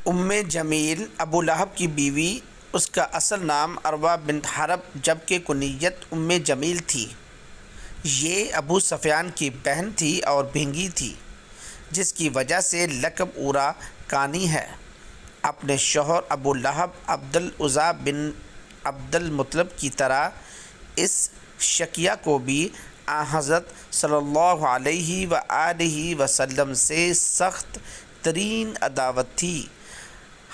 ام جمیل ابو لہب کی بیوی، اس کا اصل نام عروہ بنت حرب جبکہ کنیت ام جمیل تھی۔ یہ ابو سفیان کی بہن تھی اور بھینگی تھی، جس کی وجہ سے لقب عورہ کانی ہے۔ اپنے شوہر ابو لہب عبدالعزیٰ بن عبد المطلب کی طرح اس شقیہ کو بھی حضرت صلی اللہ علیہ وآلہ وسلم سے سخت ترین عداوت تھی۔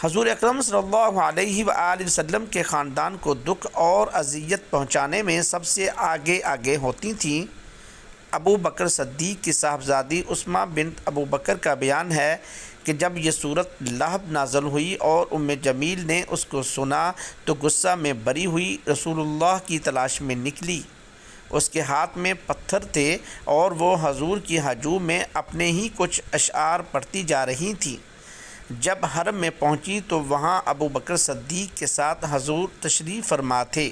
حضور اکرم صلی اللہ علیہ وآلہ وسلم کے خاندان کو دکھ اور اذیت پہنچانے میں سب سے آگے ہوتی تھیں۔ ابو بکر صدیق کی صاحبزادی اسمہ بنت ابو بکر کا بیان ہے کہ جب یہ سورۃ لہب نازل ہوئی اور ام جمیل نے اس کو سنا تو غصہ میں بری ہوئی رسول اللہ کی تلاش میں نکلی۔ اس کے ہاتھ میں پتھر تھے اور وہ حضور کی ہجوم میں اپنے ہی کچھ اشعار پڑھتی جا رہی تھی۔ جب حرم میں پہنچی تو وہاں ابو بکر صدیق کے ساتھ حضور تشریف فرما تھے۔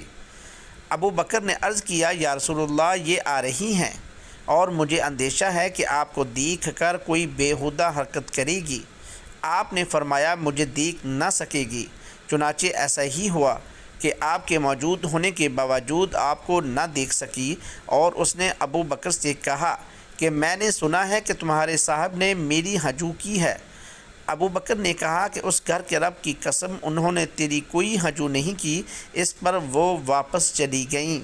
ابو بکر نے عرض کیا، یا رسول اللہ، یہ آ رہی ہیں اور مجھے اندیشہ ہے کہ آپ کو دیکھ کر کوئی بیہودہ حرکت کرے گی۔ آپ نے فرمایا، مجھے دیکھ نہ سکے گی۔ چنانچہ ایسا ہی ہوا کہ آپ کے موجود ہونے کے باوجود آپ کو نہ دیکھ سکی، اور اس نے ابو بکر سے کہا کہ میں نے سنا ہے کہ تمہارے صاحب نے میری ہجو کی ہے۔ ابو بکر نے کہا کہ اس گھر کے رب کی قسم، انہوں نے تیری کوئی ہجو نہیں کی۔ اس پر وہ واپس چلی گئیں۔